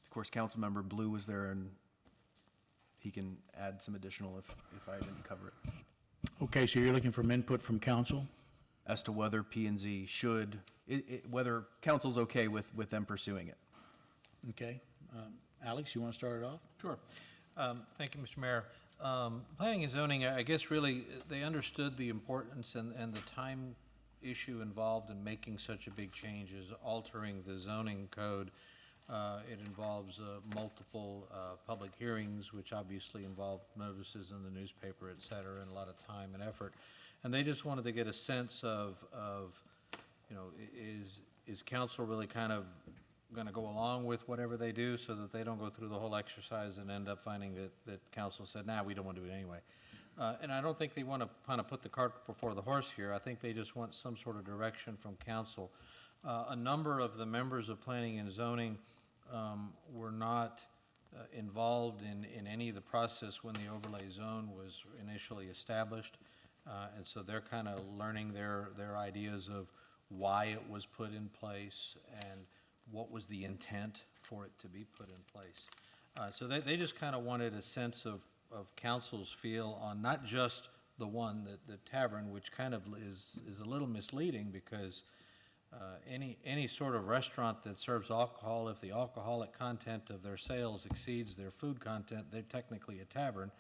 S6: Of course, Councilmember Blue was there, and he can add some additional if I didn't cover it.
S1: Okay, so you're looking for input from council?
S6: as to whether P and Z should, whether council's okay with them pursuing it.
S1: Okay. Alex, you want to start it off?
S7: Sure. Thank you, Mr. Mayor. Planning and zoning, I guess really, they understood the importance and the time issue involved in making such a big change is altering the zoning code. It involves multiple public hearings, which obviously involve notices in the newspaper, et cetera, and a lot of time and effort. And they just wanted to get a sense of you know, is council really kind of going to go along with whatever they do so that they don't go through the whole exercise and end up finding that council said, nah, we don't want to do it anyway. And I don't think they want to kind of put the cart before the horse here. I think they just want some sort of direction from council. A number of the members of planning and zoning were not involved in any of the process when the overlay zone was initially established. And so they're kind of learning their ideas of why it was put in place and what was the intent for it to be put in place. So they just kind of wanted a sense of council's feel on not just the one, the tavern, which kind of is a little misleading because any sort of restaurant that serves alcohol, if the alcoholic content of their sales exceeds their food content, they're technically a tavern,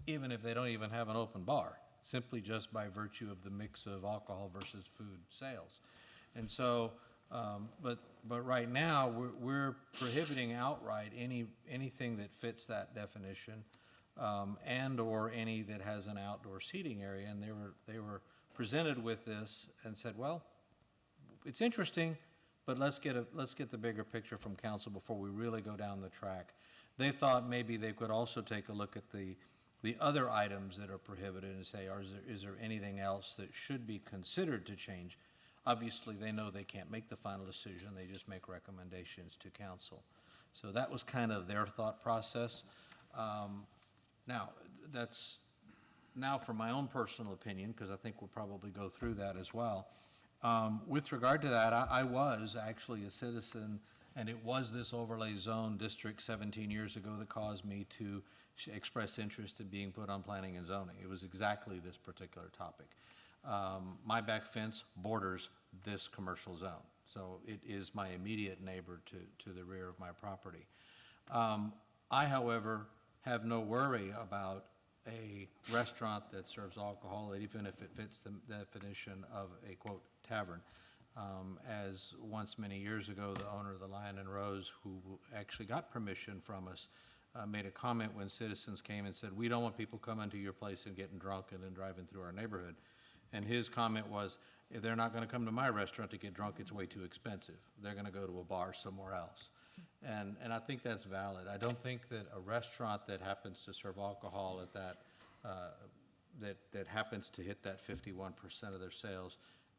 S7: even if they don't even have an open bar, simply just by virtue of the mix of alcohol versus food sales. And so, but right now, we're prohibiting outright anything that fits that definition, and/or any that has an outdoor seating area. And they were presented with this and said, well, it's interesting, but let's get the bigger picture from council before we really go down the track. They thought maybe they could also take a look at the other items that are prohibited and say, is there anything else that should be considered to change? Obviously, they know they can't make the final decision. They just make recommendations to council. So that was kind of their thought process. Now, that's now for my own personal opinion, because I think we'll probably go through that as well. With regard to that, I was actually a citizen, and it was this overlay zone district 17 years ago that caused me to express interest in being put on planning and zoning. It was exactly this particular topic. My back fence borders this commercial zone, so it is my immediate neighbor to the rear of my property. I, however, have no worry about a restaurant that serves alcohol, even if it fits the definition of a, quote, tavern. As once many years ago, the owner of the Lion and Rose, who actually got permission from us, made a comment when citizens came and said, we don't want people coming to your place and getting drunk and then driving through our neighborhood. And his comment was, if they're not going to come to my restaurant to get drunk, it's way too expensive. They're going to go to a bar somewhere else. And I think that's valid. I don't think that a restaurant that happens to serve alcohol at that happens to hit that 51% of their sales,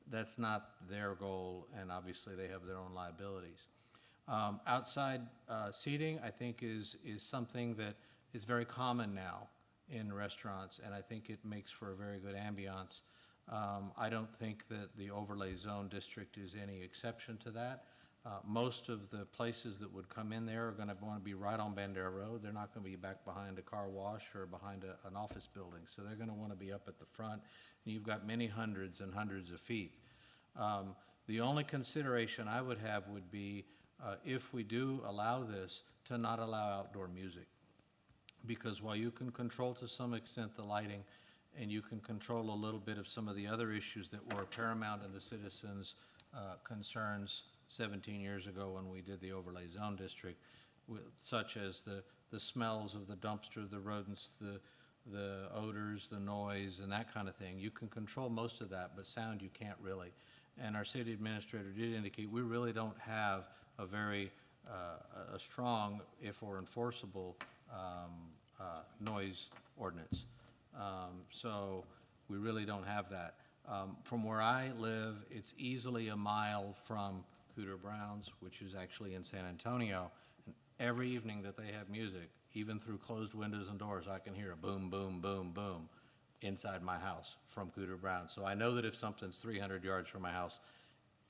S7: that's not their goal, and obviously they have their own liabilities. Outside seating, I think, is something that is very common now in restaurants, and I think it makes for a very good ambiance. I don't think that the overlay zone district is any exception to that. Most of the places that would come in there are going to want to be right on Bandera Road. They're not going to be back behind a car wash or behind an office building. So they're going to want to be up at the front, and you've got many hundreds and hundreds of feet. The only consideration I would have would be if we do allow this, to not allow outdoor music. Because while you can control to some extent the lighting, and you can control a little bit of some of the other issues that were paramount in the citizens' concerns 17 years ago when we did the overlay zone district, such as the smells of the dumpster, the rodents, the odors, the noise, and that kind of thing. You can control most of that, but sound you can't really. And our city administrator did indicate we really don't have a very a strong, if or enforceable, noise ordinance. So we really don't have that. From where I live, it's easily a mile from Cooter Brown's, which is actually in San Antonio. And every evening that they have music, even through closed windows and doors, I can hear a boom, boom, boom, boom inside my house from Cooter Brown's. So I know that if something's 300 yards from my house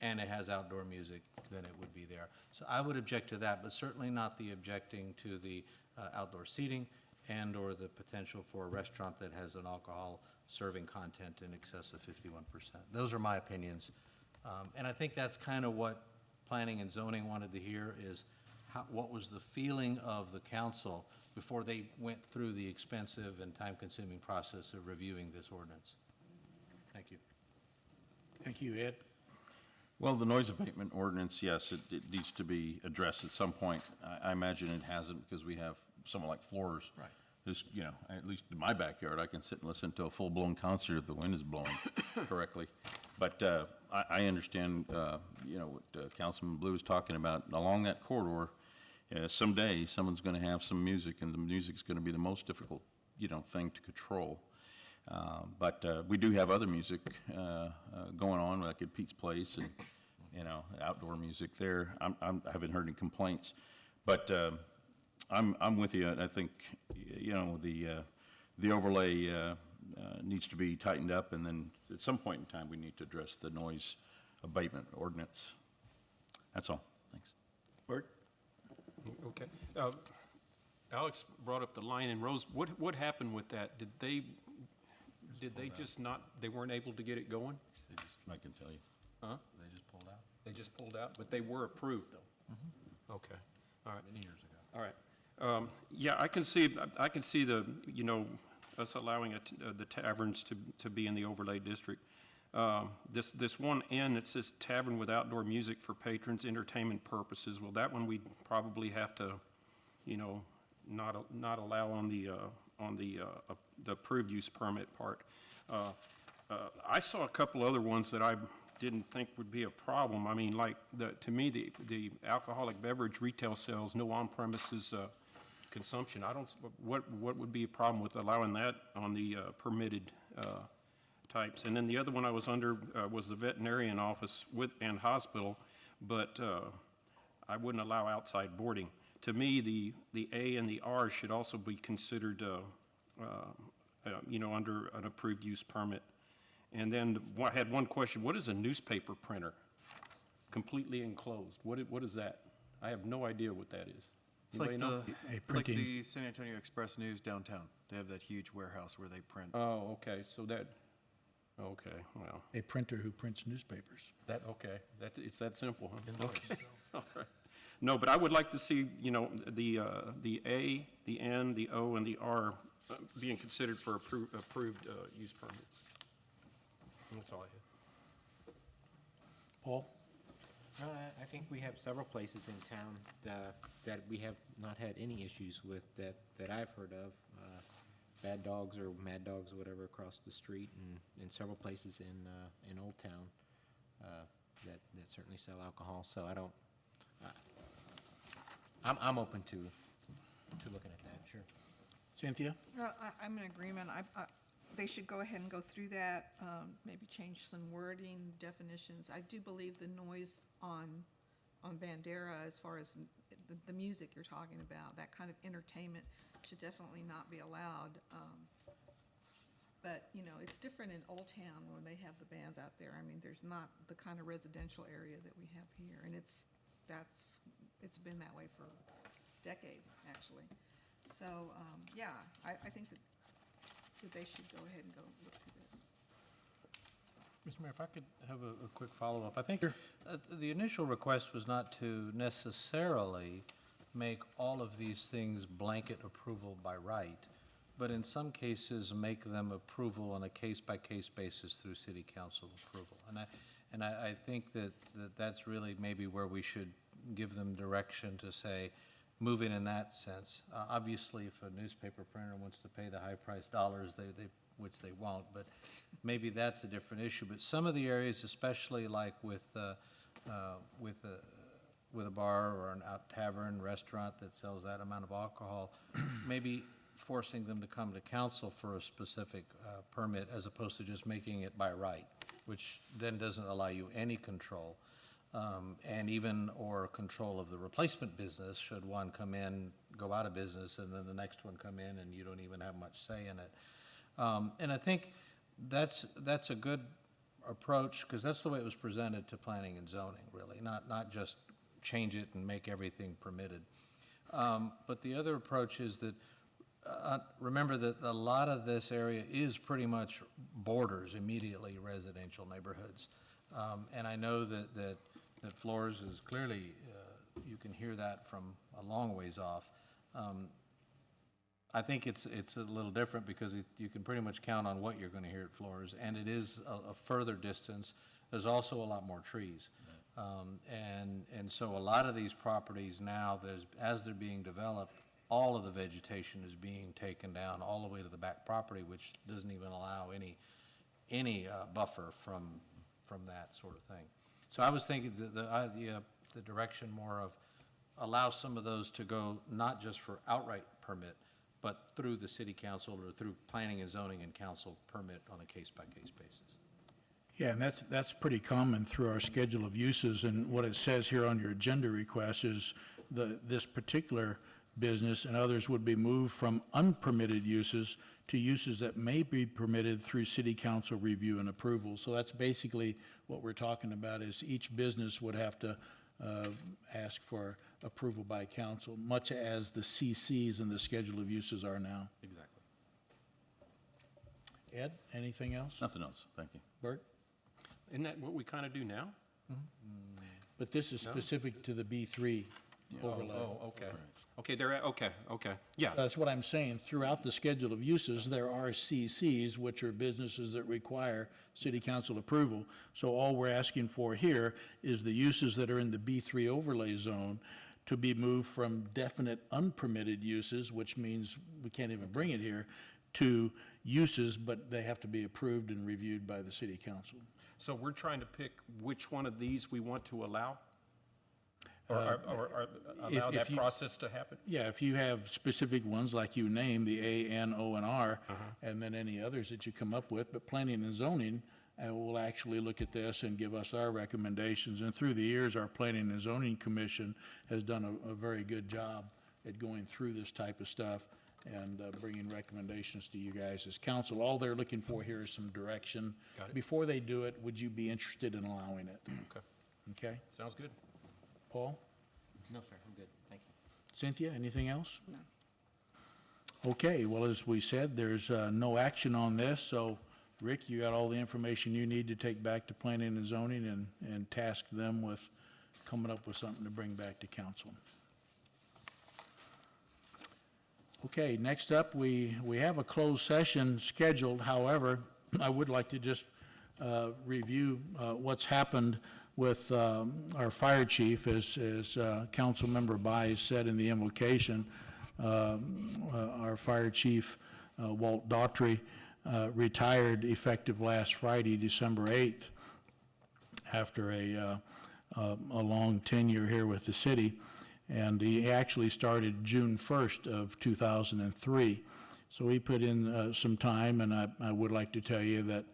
S7: and it has outdoor music, then it would be there. So I would object to that, but certainly not the objecting to the outdoor seating and or the potential for a restaurant that has an alcohol serving content in excess of 51%. Those are my opinions. And I think that's kind of what planning and zoning wanted to hear is what was the feeling of the council before they went through the expensive and time-consuming process of reviewing this ordinance. Thank you.
S1: Thank you, Ed.
S3: Well, the noise abatement ordinance, yes, it needs to be addressed at some point. I imagine it hasn't because we have somewhat like floors.
S7: Right.
S3: Just, you know, at least in my backyard, I can sit and listen to a full-blown concert if the wind is blowing correctly. But I understand, you know, what Councilman Blue is talking about. Along that corridor, someday, someone's going to have some music, and the music's going to be the most difficult, you know, thing to control. But we do have other music going on, like at Pete's Place, and, you know, outdoor music there. I haven't heard any complaints. But I'm with you. I think, you know, the overlay needs to be tightened up, and then at some point in time, we need to address the noise abatement ordinance. That's all. Thanks.
S1: Bert?
S2: Okay. Alex brought up the Lion and Rose. What happened with that? Did they just not, they weren't able to get it going?
S3: I can tell you.
S2: Huh?
S7: They just pulled out
S2: They just pulled out, but they were approved, though? Okay, all right.
S7: many years ago.
S2: All right. Yeah, I can see the, you know, us allowing the taverns to be in the overlay district. This one N, it says tavern with outdoor music for patrons' entertainment purposes. Well, that one we'd probably have to, you know, not allow on the approved use permit part. I saw a couple other ones that I didn't think would be a problem. I mean, like, to me, the alcoholic beverage retail sales, no on-premises consumption, what would be a problem with allowing that on the permitted types? And then the other one I was under was the veterinarian office and hospital, but I wouldn't allow outside boarding. To me, the A and the R should also be considered, you know, under an approved use permit. And then I had one question. What is a newspaper printer? Completely enclosed. What is that? I have no idea what that is.
S6: It's like
S2: Anybody know?
S6: it's like the San Antonio Express News downtown. They have that huge warehouse where they print.
S2: Oh, okay, so that, okay, well,
S1: A printer who prints newspapers.
S2: okay, it's that simple, huh? Okay. All right. No, but I would like to see, you know, the A, the N, the O, and the R being considered for approved use permits. That's all I had.
S1: Paul?
S10: I think we have several places in town that we have not had any issues with that I've heard of. Bad Dogs or Mad Dogs or whatever across the street, and several places in Old Town that certainly sell alcohol. So I don't, I'm open to looking at that, sure.
S1: Cynthia?
S8: I'm in agreement. They should go ahead and go through that, maybe change some wording, definitions. I do believe the noise on Bandera, as far as the music you're talking about, that kind of entertainment should definitely not be allowed. But, you know, it's different in Old Town when they have the bands out there. I mean, there's not the kind of residential area that we have here, and it's been that way for decades, actually. So, yeah, I think that they should go ahead and go look through this.
S7: Mr. Mayor, if I could have a quick follow-up. I think the initial request was not to necessarily make all of these things blanket approval by right, but in some cases, make them approval on a case-by-case basis through city council approval. And I think that's really maybe where we should give them direction to say, move in that sense. Obviously, if a newspaper printer wants to pay the high-priced dollars, which they won't, but maybe that's a different issue. But some of the areas, especially like with a bar or an out tavern, restaurant that sells that amount of alcohol, maybe forcing them to come to council for a specific permit as opposed to just making it by right, which then doesn't allow you any control. And even or control of the replacement business, should one come in, go out of business, and then the next one come in, and you don't even have much say in it. And I think that's a good approach, because that's the way it was presented to planning and zoning, really, not just change it and make everything permitted. But the other approach is that remember that a lot of this area is pretty much borders immediately residential neighborhoods. And I know that Flores is clearly, you can hear that from a long ways off. I think it's a little different because you can pretty much count on what you're going to hear at Flores, and it is a further distance. There's also a lot more trees. And so a lot of these properties now, as they're being developed, all of the vegetation is being taken down all the way to the back property, which doesn't even allow any buffer from that sort of thing. So I was thinking the idea, the direction more of allow some of those to go not just for outright permit, but through the city council or through planning and zoning and council permit on a case-by-case basis.
S1: Yeah, and that's pretty common through our schedule of uses, and what it says here on your agenda request is this particular business and others would be moved from unpermitted uses to uses that may be permitted through city council review and approval. So that's basically what we're talking about, is each business would have to ask for approval by council, much as the CCs and the schedule of uses are now.
S3: Exactly.
S1: Ed, anything else?
S3: Nothing else, thank you.
S1: Bert?
S2: Isn't that what we kind of do now?
S1: But this is specific to the B3 overlay.
S2: Oh, okay. Okay, okay, yeah.
S1: That's what I'm saying. Throughout the schedule of uses, there are CCs, which are businesses that require city council approval. So all we're asking for here is the uses that are in the B3 overlay zone to be moved from definite unpermitted uses, which means we can't even bring it here, to uses, but they have to be approved and reviewed by the city council.
S2: So we're trying to pick which one of these we want to allow? Or allow
S1: if
S2: that
S1: you-
S2: process to happen?
S1: Yeah, if you have specific ones like you named, the A, N, O, and R, and then any others that you come up with, but planning and zoning will actually look at this and give us our recommendations. And through the years, our Planning and Zoning Commission has done a very good job at going through this type of stuff and bringing recommendations to you guys as council. All they're looking for here is some direction.
S2: Got it.
S1: Before they do it, would you be interested in allowing it?
S2: Okay,
S1: Okay?
S2: sounds good.
S1: Paul?
S10: No, sir, I'm good, thank you.
S1: Cynthia, anything else? No. Okay, well, as we said, there's no action on this, so Rick, you got all the information you need to take back to planning and zoning and task them with coming up with something to bring back to council. Okay, next up, we have a closed session scheduled. However, I would like to just review what's happened with our fire chief, as Councilmember Baez said in the invocation. Our fire chief, Walt Daughtry, retired effective last Friday, December 8th, after a long tenure here with the city. And he actually started June 1st of 2003. So he put in some time, and I would like to tell you that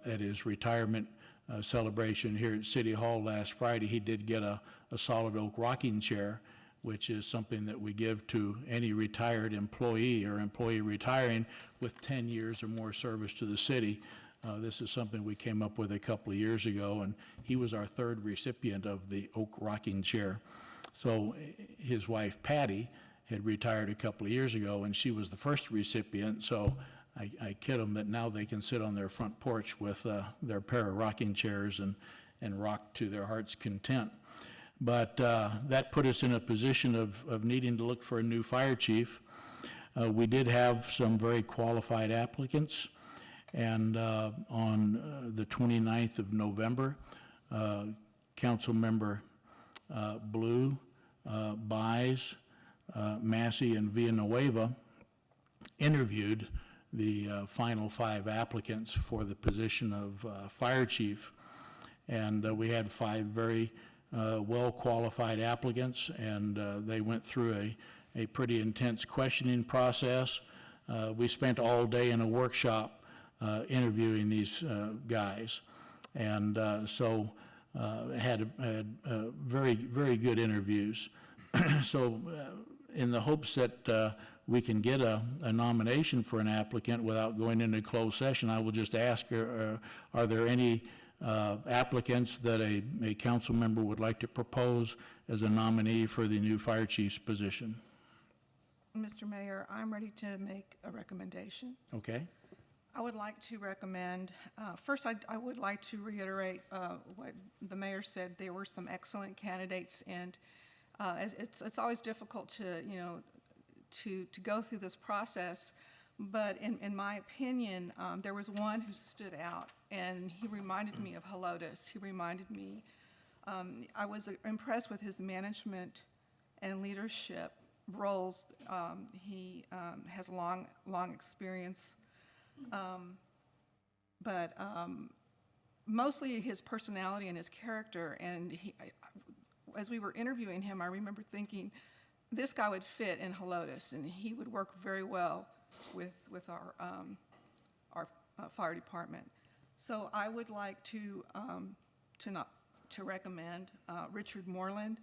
S1: at his retirement celebration here at City Hall last Friday, he did get a solid oak rocking chair, which is something that we give to any retired employee or employee retiring with 10 years or more service to the city. This is something we came up with a couple of years ago, and he was our third recipient of the oak rocking chair. So his wife Patty had retired a couple of years ago, and she was the first recipient. So I kid them that now they can sit on their front porch with their pair of rocking chairs and rock to their heart's content. But that put us in a position of needing to look for a new fire chief. We did have some very qualified applicants, and on the 29th of November, Councilmember Blue, Baez, Massey, and Villanueva interviewed the final 5 applicants for the position of fire chief. And we had 5 very well-qualified applicants, and they went through a pretty intense questioning process. We spent all day in a workshop interviewing these guys. And so had very, very good interviews. So in the hopes that we can get a nomination for an applicant without going into closed session, I will just ask, are there any applicants that a council member would like to propose as a nominee for the new fire chief's position?
S8: Mr. Mayor, I'm ready to make a recommendation.
S1: Okay?
S8: I would like to recommend, first, I would like to reiterate what the mayor said. There were some excellent candidates, and it's always difficult to, to go through this process. But in my opinion, there was one who stood out, and he reminded me of Helotes. He reminded me, I was impressed with his management and leadership roles. He has long experience. But mostly his personality and his character, and as we were interviewing him, I remember thinking, this guy would fit in Helotes, and he would work very well with our fire department. So I would like to recommend Richard Moreland,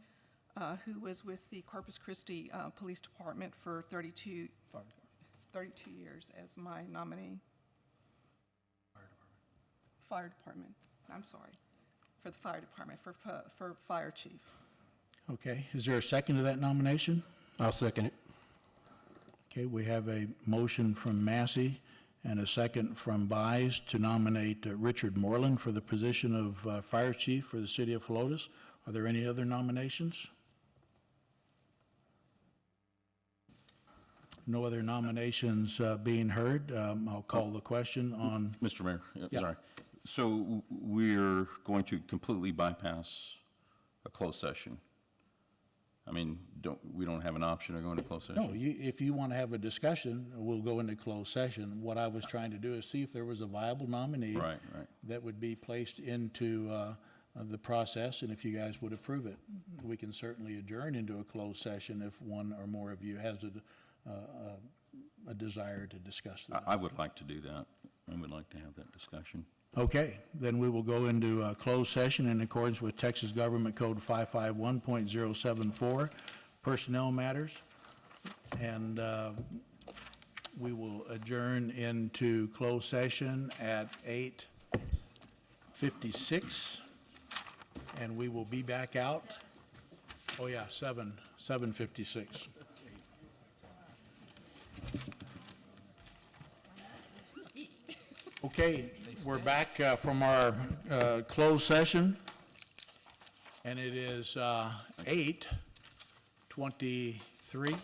S8: who was with the Corpus Christi Police Department for 32 years as my nominee. Fire department, I'm sorry, for the fire department, for fire chief.
S1: Okay, is there a second to that nomination?
S2: I'll second it.
S1: Okay, we have a motion from Massey and a second from Buys to nominate Richard Moreland for the position of Fire Chief for the city of Helotes. Are there any other nominations? No other nominations being heard. I'll call the question on,
S3: Mr. Mayor,
S1: Yeah.
S3: sorry. So we're going to completely bypass a closed session? I mean, we don't have an option of going to closed session?
S1: no, if you want to have a discussion, we'll go into closed session. What I was trying to do is see if there was a viable nominee
S3: Right.
S1: that would be placed into the process, and if you guys would approve it. We can certainly adjourn into a closed session if one or more of you has a desire to discuss that.
S3: I would like to do that. I would like to have that discussion.
S1: Okay, then we will go into a closed session in accordance with Texas Government Code 551.074, personnel matters. And we will adjourn into closed session at 8:56. And we will be back out, 7:56. Okay, we're back from our closed session, and it is 8:23.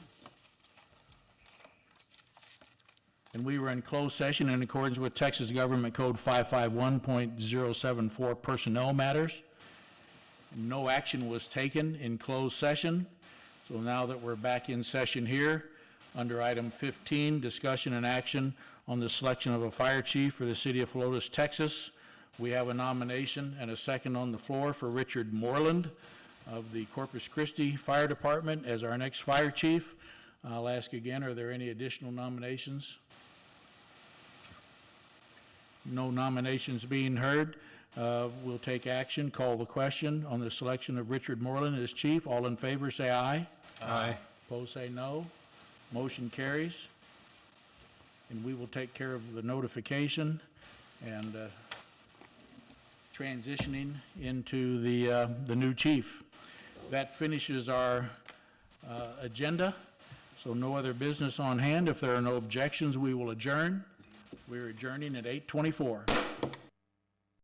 S1: And we were in closed session in accordance with Texas Government Code 551.074, personnel matters. No action was taken in closed session, so now that we're back in session here, under item 15, discussion and action on the selection of a fire chief for the city of Helotes, Texas. We have a nomination and a second on the floor for Richard Moreland of the Corpus Christi Fire Department as our next fire chief. I'll ask again, are there any additional nominations? No nominations being heard. We'll take action, call the question on the selection of Richard Moreland as chief. All in favor, say aye.
S2: Aye.
S1: Opposed, say no. Motion carries. And we will take care of the notification and transitioning into the new chief. That finishes our agenda, so no other business on hand. If there are no objections, we will adjourn. We're adjourning at 8:24.